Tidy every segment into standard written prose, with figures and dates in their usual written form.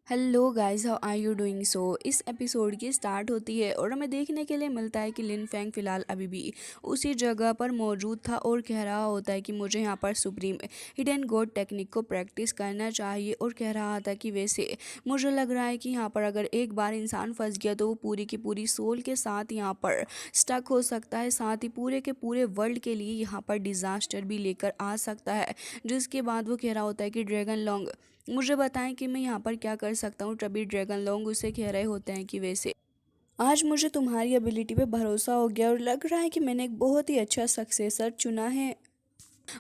Hello guys, how are you doing. इस episode की start होती है और हमें देखने के लिए मिलता है कि लिन फैंग फ़िलहाल अभी भी उसी जगह पर मौजूद था और कह रहा होता है कि मुझे यहाँ पर सुप्रीम हिडन गोड टेक्निक को प्रैक्टिस करना चाहिए। और कह रहा था कि वैसे मुझे लग रहा है कि यहाँ पर अगर एक बार इंसान फंस गया तो वो पूरी की पूरी सोल के साथ यहाँ पर स्टक हो सकता है, साथ ही पूरे के पूरे वर्ल्ड के लिए यहाँ पर डिज़ास्टर भी लेकर आ सकता है। जिसके बाद वो कह रहा होता है कि ड्रैगन लॉन्ग मुझे बताएं कि मैं यहाँ पर क्या कर सकता हूँ। तभी ड्रैगन लोग उससे कह रहे होते हैं कि वैसे आज मुझे तुम्हारी एबिलिटी पे भरोसा हो गया और लग रहा है कि मैंने एक बहुत ही अच्छा सक्सेसर चुना है।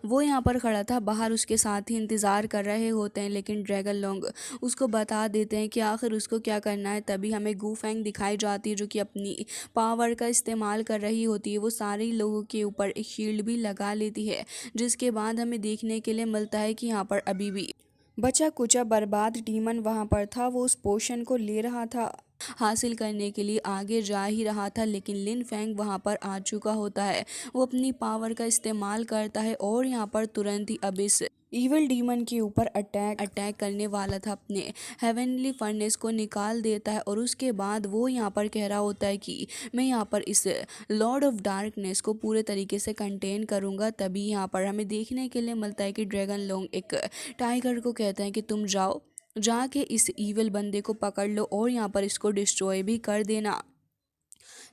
वो यहाँ पर खड़ा था, बाहर उसके साथ ही इंतज़ार कर रहे होते हैं, लेकिन ड्रैगन लोग उसको बता देते हैं कि आखिर उसको क्या करना है। तभी हमें गूफैंग दिखाई जाती है जो कि अपनी पावर का इस्तेमाल कर रही होती है। वो सारे लोगों के ऊपर एक शील्ड भी लगा लेती है, जिसके बाद हमें देखने के लिए मिलता है कि यहाँ पर अभी भी बचा कुचा बर्बाद डीमन वहां पर था। वो उस पोशन को ले रहा था, हासिल करने के लिए आगे जा ही रहा था, लेकिन लिन फैंग वहां पर आ चुका होता है। वो अपनी पावर का इस्तेमाल करता है और यहाँ पर तुरंत ही अब इस इविल डीमन के ऊपर अटैक करने वाला था, अपने हेवनली फर्नेस को निकाल देता है। और उसके बाद वो यहाँ पर कह रहा होता है कि मैं यहाँ पर इस लॉर्ड ऑफ डार्कनेस को पूरे तरीके से कंटेन करूँगा। तभी यहाँ पर हमें देखने के लिए मिलता है कि ड्रैगन लोग एक टाइगर को कहते हैं कि तुम जाओ, जाके इस ईविल बंदे को पकड़ लो और यहाँ पर इसको डिस्ट्रॉय भी कर देना।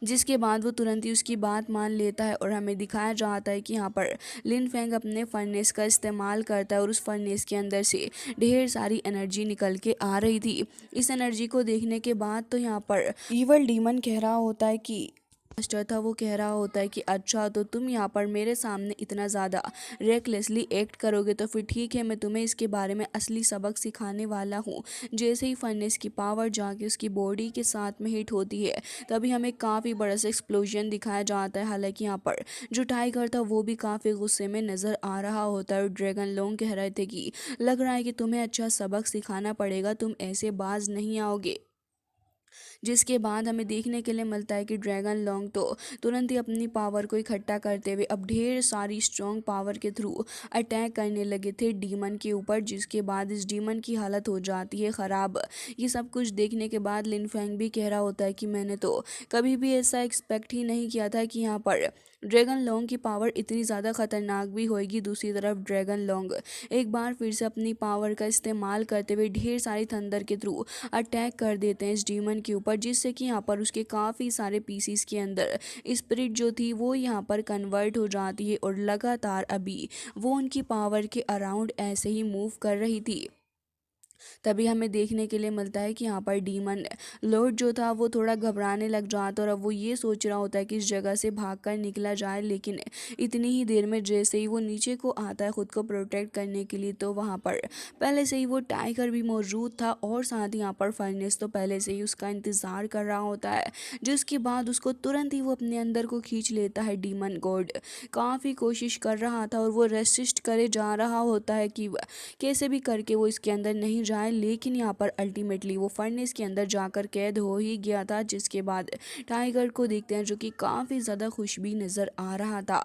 जिसके बाद वो तुरंत ही उसकी बात मान लेता है और हमें दिखाया जाता है कि यहाँ पर लिन फैंग अपने फर्नेस का इस्तेमाल करता है और उस फर्नेस के अंदर से ढेर सारी एनर्जी निकल के आ रही थी। इस एनर्जी को देखने के बाद तो यहाँ पर ईवल डीमन कह रहा होता है कि मास्टर था, वो कह रहा होता है कि अच्छा, तो तुम यहाँ पर मेरे सामने इतना ज़्यादा रेकलेसली एक्ट करोगे तो फिर ठीक है, मैं तुम्हें इसके बारे में असली सबक सिखाने वाला हूँ। जैसे ही फर्नेस की पावर जाके उसकी बॉडी के साथ में हिट होती है, तभी हमें काफ़ी बड़ा सा एक्सप्लोजन दिखाया जाता है। हालांकि यहाँ पर जो टाइगर था वो भी काफ़ी गुस्से में नज़र आ रहा होता है और ड्रैगन लोग कह रहे थे कि लग रहा है कि तुम्हें अच्छा सबक सिखाना पड़ेगा, तुम ऐसे बाज नहीं आओगे। जिसके बाद हमें देखने के लिए मिलता है कि ड्रैगन लॉन्ग तो तुरंत ही अपनी पावर को इकट्ठा करते हुए अब ढेर सारी स्ट्रॉन्ग पावर के थ्रू अटैक करने लगे थे डीमन के ऊपर, जिसके बाद इस डीमन की हालत हो जाती है ख़राब। ये सब कुछ देखने के बाद लिन फैंग भी कह रहा होता है कि मैंने तो कभी भी ऐसा एक्सपेक्ट ही नहीं किया था कि यहाँ पर ड्रैगन लॉन्ग की पावर इतनी ज़्यादा खतरनाक भी होएगी। दूसरी तरफ ड्रैगन लॉन्ग एक बार फिर से अपनी पावर का इस्तेमाल करते हुए ढेर सारी थंडर के थ्रू अटैक कर देते हैं इस डीमन के ऊपर, जिससे कि यहाँ पर उसके काफ़ी सारे पीसीस के अंदर स्पिरिट जो थी वो यहाँ पर कन्वर्ट हो जाती है और लगातार अभी वो उनकी पावर के अराउंड ऐसे ही मूव कर रही थी। तभी हमें देखने के लिए मिलता है कि यहाँ पर डीमन लॉर्ड जो था वो थोड़ा घबराने लग जाता है और अब वो ये सोच रहा होता है कि इस जगह से भागकर निकला जाए। लेकिन इतनी ही देर में जैसे ही वो नीचे को आता है खुद को प्रोटेक्ट करने के लिए, तो वहाँ पर पहले से ही वो टाइगर भी मौजूद था और साथ ही यहाँ पर फर्नेस तो पहले से ही उसका इंतज़ार कर रहा होता है। जिसके बाद उसको तुरंत ही वो अपने अंदर को खींच लेता है डीमन गॉड। काफ़ी कोशिश कर रहा था और वो रेसिस्ट करे जा रहा होता है कि कैसे भी करके वो इसके अंदर नहीं जाए, लेकिन यहाँ पर अल्टीमेटली वो फर्नेस के अंदर जाकर कैद हो ही गया था। जिसके बाद टाइगर को देखते हैं जो कि काफ़ी ज़्यादा खुश भी नज़र आ रहा था।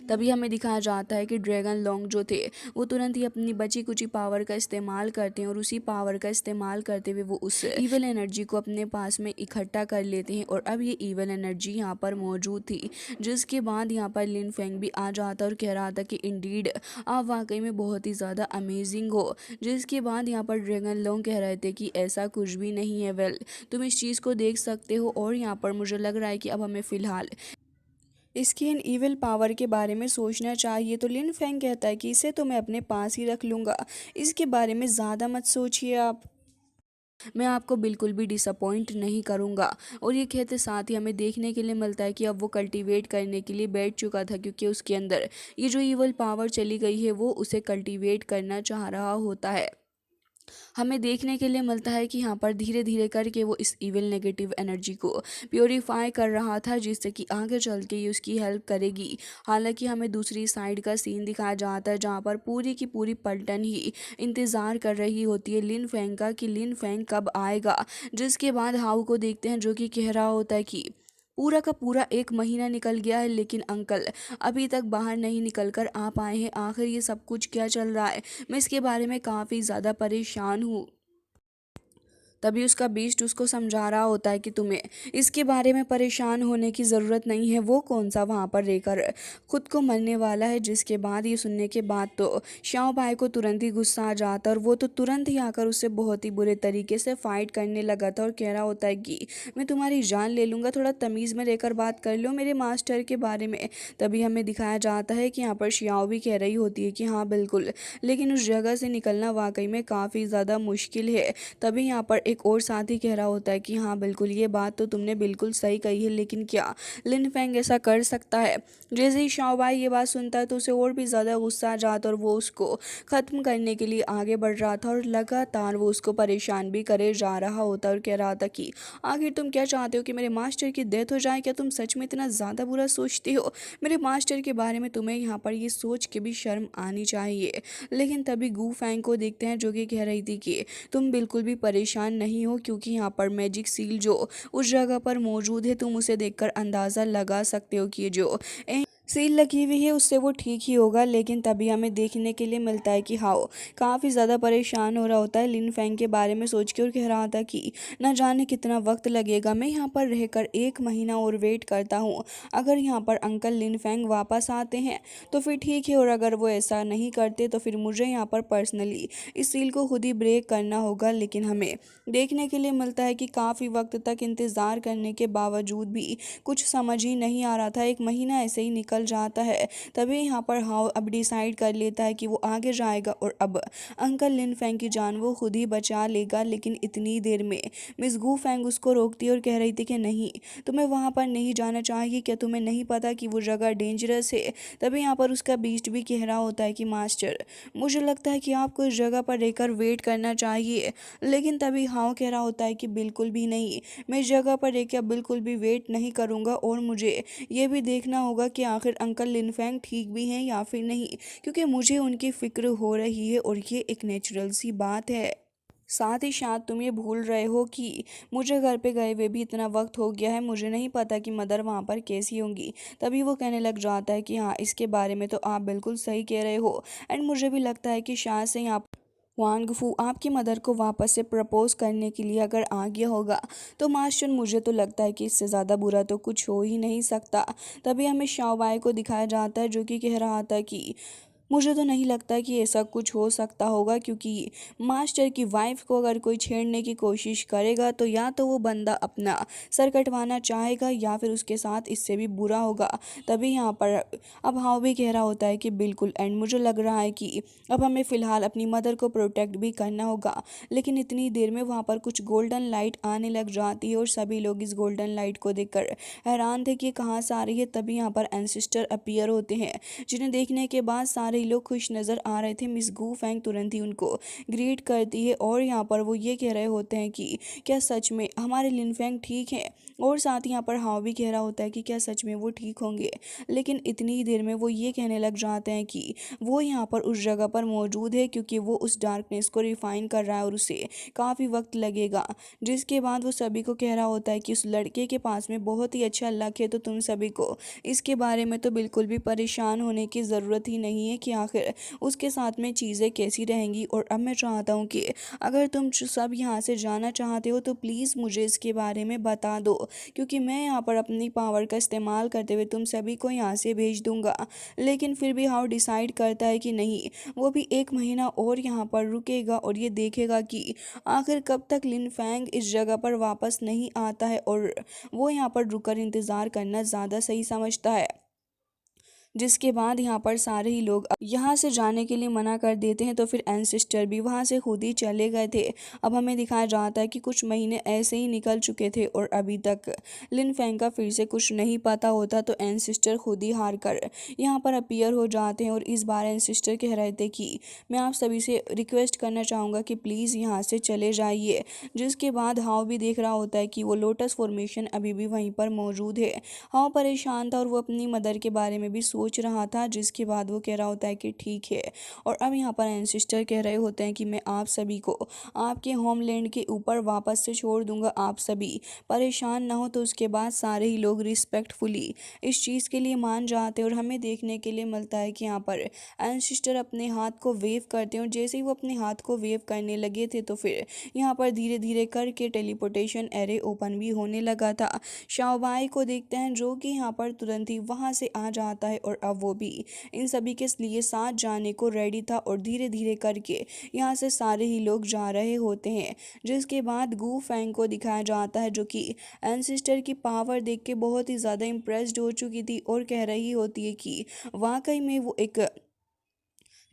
तभी हमें दिखाया जाता है कि ड्रैगन लॉन्ग जो थे वो तुरंत ही अपनी बची कुची पावर का इस्तेमाल करते हैं और उसी पावर का इस्तेमाल करते हुए वो उस इवल एनर्जी को अपने पास में इकट्ठा कर लेते हैं और अब ये इवल एनर्जी यहाँ पर मौजूद थी। जिसके बाद यहाँ पर लिन फेंग भी आ जाता और कह रहा था कि इंडीड आप वाकई में बहुत ही ज़्यादा अमेजिंग हो। जिसके बाद यहाँ पर ड्रैगन लॉन्ग कह रहे थे कि ऐसा कुछ भी नहीं है, वेल तुम इस चीज़ को देख सकते हो। और यहाँ पर मुझे लग रहा है कि अब हमें फ़िलहाल इसकी इन इविल पावर के बारे में सोचना चाहिए। तो लिन फैंग कहता है कि इसे तो मैं अपने पास ही रख लूँगा, इसके बारे में ज़्यादा मत सोचिए आप, मैं आपको बिल्कुल भी डिसअपॉइंट नहीं करूँगा। और ये कहते साथ ही हमें देखने के लिए मिलता है कि अब वो कल्टीवेट करने के लिए बैठ चुका था, क्योंकि उसके अंदर ये जो इवल पावर चली गई है वो उसे कल्टीवेट करना चाह रहा होता है। हमें देखने के लिए मिलता है कि यहाँ पर धीरे धीरे करके वो इस इविल नेगेटिव एनर्जी को प्योरीफाई कर रहा था, जिससे कि आगे चल के ये उसकी हेल्प करेगी। हालांकि हमें दूसरी साइड का सीन दिखाया जाता है जहाँ पर पूरी की पूरी पलटन ही इंतज़ार कर रही होती है लिन फैंग का कि लिन फैंग कब आएगा। जिसके बाद हाउ को देखते हैं जो कि कह रहा होता है कि पूरा का पूरा 1 महीना निकल गया है, लेकिन अंकल अभी तक बाहर नहीं निकल कर आ पाए हैं। आखिर ये सब कुछ क्या चल रहा है, मैं इसके बारे में काफ़ी ज़्यादा परेशान हूँ। तभी उसका बीस्ट उसको समझा रहा होता है कि तुम्हें इसके बारे में परेशान होने की ज़रूरत नहीं है, वो कौन सा वहाँ पर रहकर खुद को मरने वाला है। जिसके बाद ये सुनने के बाद तो श्याओ भाई को तुरंत ही गुस्सा आ जाता है और वो तो तुरंत ही आकर उससे बहुत ही बुरे तरीके से फाइट करने लगा था और कह रहा होता है कि मैं तुम्हारी जान ले लूँगा, थोड़ा तमीज़ में रहकर बात कर लो मेरे मास्टर के बारे में। तभी हमें दिखाया जाता है कि यहाँ पर श्याओ भी कह रही होती है कि हाँ बिल्कुल, लेकिन उस जगह से निकलना वाकई में काफ़ी ज़्यादा मुश्किल है। तभी यहाँ पर एक और साथी कह रहा होता है कि हाँ बिल्कुल, ये बात तो तुमने बिल्कुल सही कही है, लेकिन क्या लिन फेंग ऐसा कर सकता है। जैसे ही शाओ भाई ये बात सुनता है तो उसे और भी ज़्यादा गुस्सा आ जाता और वो उसको ख़त्म करने के लिए आगे बढ़ रहा था और लगातार वो उसको परेशान भी करे जा रहा होता और कह रहा था कि आखिर तुम क्या चाहते हो कि मेरे मास्टर की डेथ हो जाए, क्या तुम सच में इतना ज़्यादा बुरा सोचते हो मेरे मास्टर के बारे में, तुम्हें यहाँ पर ये सोच के भी शर्म आनी चाहिए। लेकिन तभी गू फैंग को देखते हैं जो कि कह रही थी कि तुम बिल्कुल भी परेशान नहीं हो, क्योंकि यहाँ पर मैजिक सील जो उस जगह पर मौजूद है, तुम उसे देखकर अंदाज़ा लगा सकते हो कि जो सील लगी हुई है उससे वो ठीक ही होगा। लेकिन तभी हमें देखने के लिए मिलता है कि हाओ काफ़ी ज़्यादा परेशान हो रहा होता है लिन फेंग के बारे में सोच के और कह रहा था कि न जाने कितना वक्त लगेगा, मैं यहाँ पर रहकर 1 महीना और वेट करता हूँ। अगर यहाँ पर अंकल लिन फेंग वापस आते हैं तो फिर ठीक है, और अगर वो ऐसा नहीं करते तो फिर मुझे यहाँ पर पर्सनली इस सील को खुद ही ब्रेक करना होगा। लेकिन हमें देखने के लिए मिलता है कि काफ़ी वक्त तक इंतज़ार करने के बावजूद भी कुछ समझ ही नहीं आ रहा था, 1 महीना ऐसे ही निकल जाता है। तभी यहाँ पर हाओ अब डिसाइड कर लेता है कि वो आगे जाएगा और अब अंकल लिन फेंग की जान वो खुद ही बचा लेगा। लेकिन इतनी देर में मिस गू फेंग उसको रोकती है और कह रही थी कि नहीं, तुम्हें वहाँ पर नहीं जाना चाहिए, क्या तुम्हें नहीं पता कि वो जगह डेंजरस है। तभी यहाँ पर उसका बीस्ट भी कह रहा होता है कि मास्टर, मुझे लगता है कि आपको इस जगह पर रहकर वेट करना चाहिए। लेकिन तभी हाओ कह रहा होता है कि बिल्कुल भी नहीं, मैं इस जगह पर रहकर बिल्कुल भी वेट नहीं करूँगा, और मुझे ये भी देखना होगा कि आखिर अंकल लिन फेंग ठीक भी हैं या फिर नहीं, क्योंकि मुझे उनकी फ़िक्र हो रही है और ये एक नेचुरल सी बात है। साथ ही साथ तुम ये भूल रहे हो कि मुझे घर पे गए हुए भी इतना वक्त हो गया है, मुझे नहीं पता कि मदर वहाँ पर कैसी होंगी। तभी वो कहने लग जाता है कि हाँ, इसके बारे में तो आप बिल्कुल सही कह रहे हो, एंड मुझे भी लगता है कि शायद से यहाँ वांग फू आपकी मदर को वापस से प्रपोज करने के लिए अगर आ गया होगा तो मास्टर, मुझे तो लगता है कि इससे ज़्यादा बुरा तो कुछ हो ही नहीं सकता। तभी हमें शाओ बाई को दिखाया जाता है जो कि कह रहा था कि मुझे तो नहीं लगता कि ऐसा कुछ हो सकता होगा, क्योंकि मास्टर की वाइफ को अगर कोई छेड़ने की कोशिश करेगा तो या तो वो बंदा अपना सर कटवाना चाहेगा या फिर उसके साथ इससे भी बुरा होगा। तभी यहाँ पर अब हाउ भी कह रहा होता है कि बिल्कुल, एंड मुझे लग रहा है कि अब हमें फ़िलहाल अपनी मदर को प्रोटेक्ट भी करना होगा। लेकिन इतनी देर में वहाँ पर कुछ गोल्डन लाइट आने लग जाती है और सभी लोग इस गोल्डन लाइट को देखकर हैरान थे कि कहाँ से आ रही है। तभी यहाँ पर एंसेस्टर अपीयर होते हैं, जिन्हें देखने के बाद सारे ही लोग खुश नज़र आ रहे थे। मिस गू फैंग तुरंत ही उनको ग्रीट करती है और यहाँ पर वो ये कह रहे होते हैं कि क्या सच में हमारे लिन फैंग ठीक हैं, और साथ ही यहाँ पर हाव भी कह रहा होता है कि क्या सच में वो ठीक होंगे। लेकिन इतनी देर में वो ये कहने लग जाते हैं कि वो यहाँ पर उस जगह पर मौजूद है क्योंकि वो उस डार्कनेस को रिफाइन कर रहा है और उसे काफ़ी वक्त लगेगा। जिसके बाद वो सभी को कह रहा होता है कि उस लड़के के पास में बहुत ही अच्छा लक है, तो तुम सभी को इसके बारे में तो बिल्कुल भी परेशान होने की ज़रूरत ही नहीं है कि आखिर उसके साथ में चीज़ें कैसी रहेंगी। और अब मैं चाहता हूँ कि अगर तुम सब यहाँ से जाना चाहते हो तो प्लीज़ मुझे इसके बारे में बता दो, क्योंकि मैं यहाँ पर अपनी पावर का इस्तेमाल करते हुए तुम सभी को यहाँ से भेज दूँगा। लेकिन फिर भी हाउ डिसाइड करता है कि नहीं, वो भी 1 महीना और यहाँ पर रुकेगा और ये देखेगा कि आखिर कब तक लिन फैंग इस जगह पर वापस नहीं आता है, और वो यहाँ पर रुककर इंतज़ार करना ज़्यादा सही समझता है। जिसके बाद यहाँ पर सारे ही लोग यहाँ से जाने के लिए मना कर देते हैं, तो फिर एंसेस्टर भी वहाँ से खुद ही चले गए थे। अब हमें दिखाया जाता है कि कुछ महीने ऐसे ही निकल चुके थे और अभी तक लिन फैंग का फिर से कुछ नहीं पता होता, तो एंसेस्टर खुद ही हार कर यहाँ पर अपीयर हो जाते हैं। और इस बार एंसेस्टर कह रहे थे कि मैं आप सभी से रिक्वेस्ट करना चाहूँगा कि प्लीज़ यहाँ से चले जाइए। जिसके बाद हाव भी देख रहा होता है कि वो लोटस फॉर्मेशन अभी भी वहीं पर मौजूद है। हाव परेशान था और वो अपनी मदर के बारे में भी सोच सोच रहा था, जिसके बाद वो कह रहा होता है कि ठीक है। और अब यहाँ पर एंसिस्टर कह रहे होते हैं कि मैं आप सभी को आपके होमलैंड के ऊपर वापस से छोड़ दूंगा, आप सभी परेशान ना हो। तो उसके बाद सारे ही लोग रिस्पेक्टफुली इस चीज़ के लिए मान जाते हैं और हमें देखने के लिए मिलता है कि यहाँ पर एंसिस्टर अपने हाथ को वेव करते हैं और जैसे ही वो अपने हाथ को वेव करने लगे थे तो फिर यहाँ पर धीरे धीरे करके टेलीपोर्टेशन एरे ओपन भी होने लगा था। शाओबाई को देखते हैं जो कि यहाँ पर तुरंत ही वहाँ से आ जाता है और अब वो भी इन सभी के लिए साथ जाने को रेडी था और धीरे धीरे करके यहाँ से सारे ही लोग जा रहे होते हैं। जिसके बाद गू फैंग को दिखाया जाता है जो कि एंसिस्टर की पावर देख के बहुत ही ज़्यादा इम्प्रेस्ड हो चुकी थी और कह रही होती है कि वाकई में वो एक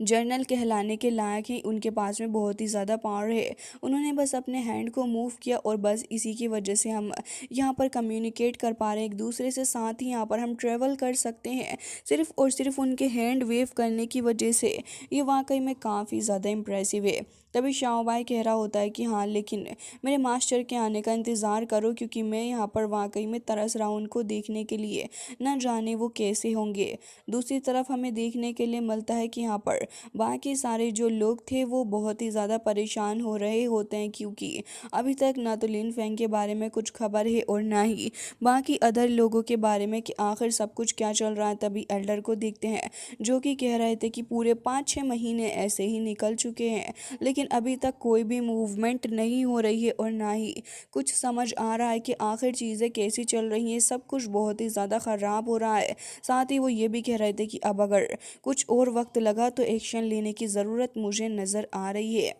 जर्नल कहलाने के लायक हैं, उनके पास में बहुत ही ज़्यादा पावर है। उन्होंने बस अपने हैंड को मूव किया और बस इसी की वजह से हम यहाँ पर कम्युनिकेट कर पा रहे हैं एक दूसरे से, साथ ही यहाँ पर हम ट्रेवल कर सकते हैं सिर्फ और सिर्फ उनके हैंड वेव करने की वजह से। ये वाकई में काफ़ी ज़्यादा इम्प्रेसिव है। तभी शाओबाई कह रहा होता है कि हाँ, लेकिन मेरे मास्टर के आने का इंतज़ार करो क्योंकि मैं यहाँ पर वाकई में तरस रहा हूँ उनको देखने के लिए, न जाने वो कैसे होंगे। दूसरी तरफ हमें देखने के लिए मिलता है कि यहाँ पर बाकी सारे जो लोग थे वो बहुत ही ज़्यादा परेशान हो रहे होते हैं क्योंकि अभी तक ना तो लिन फेंग के बारे में कुछ खबर है और ना ही बाकी अदर लोगों के बारे में कि आखिर सब कुछ क्या चल रहा है। तभी एल्डर को देखते हैं जो कि कह रहे थे कि पूरे 5-6 महीने ऐसे ही निकल चुके हैं लेकिन अभी तक कोई भी मूवमेंट नहीं हो रही है और ना ही कुछ समझ आ रहा है कि आखिर चीज़ें कैसी चल रही हैं। सब कुछ बहुत ही ज़्यादा ख़राब हो रहा है। साथ ही वो ये भी कह रहे थे कि अब अगर कुछ और वक्त लगा तो एक्शन लेने की ज़रूरत मुझे नज़र आ रही है।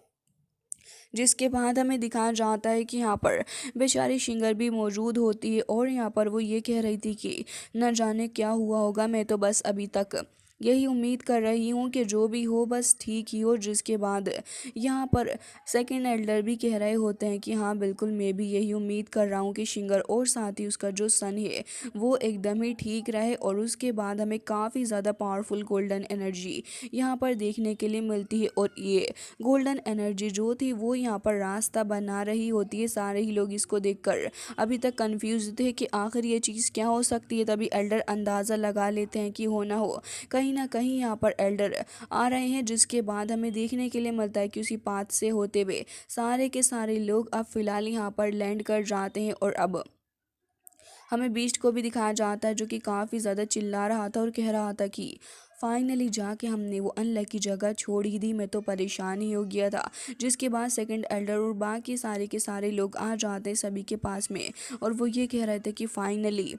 जिसके बाद हमें दिखाया जाता है कि यहाँ पर बेचारी शिंगर भी मौजूद होती है और यहाँ पर वो ये कह रही थी कि न जाने क्या हुआ होगा, मैं तो बस अभी तक यही उम्मीद कर रही हूँ कि जो भी हो बस ठीक ही हो। जिसके बाद यहाँ पर सेकंड एल्डर भी कह रहे होते हैं कि हाँ बिल्कुल, मैं भी यही उम्मीद कर रहा हूँ कि शिंगर और साथ ही उसका जो सन है वो एकदम ही ठीक रहे। और उसके बाद हमें काफ़ी ज़्यादा पावरफुल गोल्डन एनर्जी यहाँ पर देखने के लिए मिलती है और ये गोल्डन एनर्जी जो थी वो यहाँ पर रास्ता बना रही होती है। सारे ही लोग इसको देखकर अभी तक कंफ्यूज थे कि आखिर ये चीज़ क्या हो सकती है। तभी एल्डर अंदाज़ा लगा लेते हैं कि हो ना हो कहीं ना कहीं यहाँ पर एल्डर आ रहे हैं। जिसके बाद हमें देखने के लिए मिलता है कि उसी पाथ से होते हुए सारे के सारे लोग अब फिलहाल यहाँ पर लैंड कर जाते हैं। और अब हमें बीस्ट को भी दिखाया जाता है जो कि काफ़ी ज़्यादा चिल्ला रहा था और कह रहा था कि फाइनली जाके हमने वो अनलकी जगह छोड़ ही दी, मैं तो परेशान ही हो गया था। जिसके बाद सेकंड एल्डर और बाकी सारे के सारे लोग आ जाते हैं सभी के पास में और वो ये कह रहे थे कि फाइनली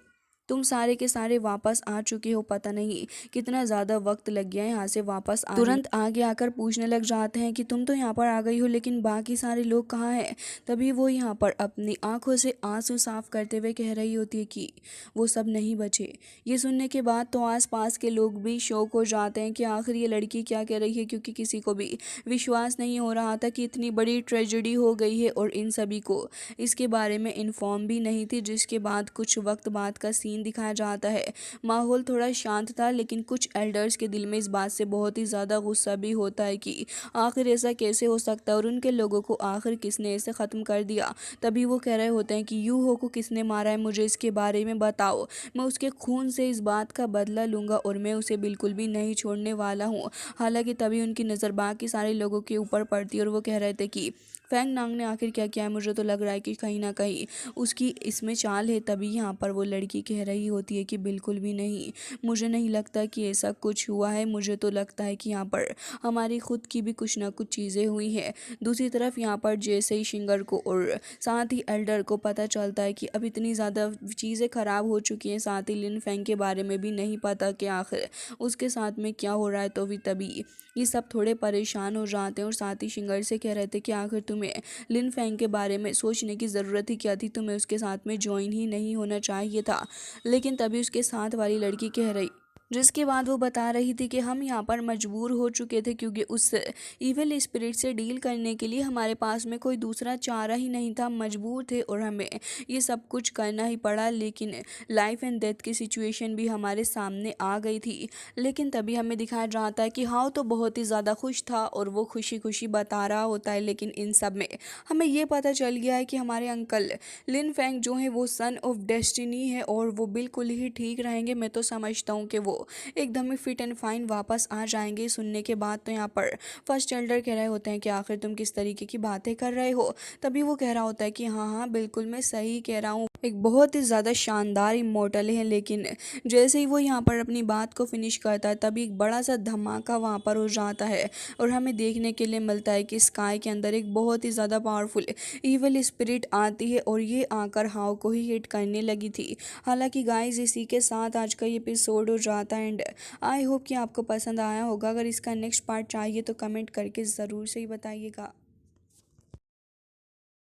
तुम सारे के सारे वापस आ चुके हो। पता नहीं कितना ज़्यादा वक्त लग गया है यहाँ से वापस आने। तुरंत आगे आकर पूछने लग जाते हैं कि तुम तो यहाँ पर आ गई हो लेकिन बाकी सारे लोग कहाँ हैं। तभी वो यहाँ पर अपनी आंखों से आंसू साफ करते हुए कह रही होती है कि वो सब नहीं बचे। ये सुनने के बाद तो आसपास के लोग भी शौक हो जाते हैं कि आखिर ये लड़की क्या कह रही है, क्योंकि किसी को भी विश्वास नहीं हो रहा था कि इतनी बड़ी ट्रेजेडी हो गई है और इन सभी को इसके बारे में इन्फॉर्म भी नहीं थी। जिसके बाद कुछ वक्त बाद का सीन दिखाया जाता है। माहौल थोड़ा शांत था लेकिन कुछ एल्डर्स के दिल में इस बात से बहुत ही ज़्यादा गुस्सा भी होता है कि आखिर ऐसा कैसे हो सकता है और उनके लोगों को आखिर किसने ऐसे ख़त्म कर दिया। तभी वो कह रहे होते हैं कि यूहो को किसने मारा है, मुझे इसके बारे में बताओ, मैं उसके खून से इस बात का बदला लूँगा और मैं उसे बिल्कुल भी नहीं छोड़ने वाला हूँ। हालांकि तभी उनकी नज़र बाकी सारे लोगों के ऊपर पड़ती है और वो कह रहे थे कि फैंग नांग ने आखिर क्या किया है, मुझे तो लग रहा है कि कहीं ना कहीं उसकी इसमें चाल है। तभी यहाँ पर वो लड़की कह रही होती है कि बिल्कुल भी नहीं, मुझे नहीं लगता कि ऐसा कुछ हुआ है, मुझे तो लगता है कि यहाँ पर हमारी खुद की भी कुछ ना कुछ चीज़ें हुई हैं। दूसरी तरफ यहाँ पर जैसे ही शिंगर को और साथ ही एल्डर को पता चलता है कि अब इतनी ज़्यादा चीज़ें ख़राब हो चुकी हैं, साथ ही लिन फेंग के बारे में भी नहीं पता कि आखिर उसके साथ में क्या हो रहा है, तो भी तभी ये सब थोड़े परेशान हो जाते हैं और साथ ही शिंगर से कह रहे थे कि आखिर तुम्हें लिन फेंग के बारे में सोचने की ज़रूरत ही क्या थी, तुम्हें उसके साथ में ज्वाइन ही नहीं होना चाहिए था। लेकिन तभी उसके साथ वाली लड़की कह रही, जिसके बाद वो बता रही थी कि हम यहाँ पर मजबूर हो चुके थे क्योंकि उस इविल स्पिरिट से डील करने के लिए हमारे पास में कोई दूसरा चारा ही नहीं था, मजबूर थे और हमें ये सब कुछ करना ही पड़ा। लेकिन लाइफ एंड डेथ की सिचुएशन भी हमारे सामने आ गई थी। लेकिन तभी हमें दिखाया जाता है कि हाउ तो बहुत ही ज़्यादा खुश था और वो खुशी खुशी बता रहा होता है। लेकिन इन सब में हमें ये पता चल गया है कि हमारे अंकल लिन फेंग जो है वो सन ऑफ डेस्टिनी है और वो बिल्कुल ही ठीक रहेंगे। मैं तो समझता हूँ कि वो वो एकदम ही फिट एंड फाइन वापस आ जाएंगे। सुनने के बाद तो यहाँ पर फर्स्ट एल्डर कह रहे होते हैं कि आखिर तुम किस तरीके की बातें कर रहे हो। तभी वो कह रहा होता है कि हाँ हाँ बिल्कुल मैं सही कह रहा हूँ, एक बहुत ही ज़्यादा शानदार इमोर्टल है। लेकिन जैसे ही वो यहाँ पर अपनी बात को फिनिश करता है तभी एक बड़ा सा धमाका वहाँ पर हो जाता है और हमें देखने के लिए मिलता है कि स्काई के अंदर एक बहुत ही ज़्यादा पावरफुल इविल स्पिरिट आती है और ये आकर हाव को ही हिट करने लगी थी। हालांकि गाइस इसी के साथ आज का ये एपिसोड हो जाता है एंड आई होप कि आपको पसंद आया होगा। अगर इसका नेक्स्ट पार्ट चाहिए तो कमेंट करके ज़रूर से ही बताइएगा।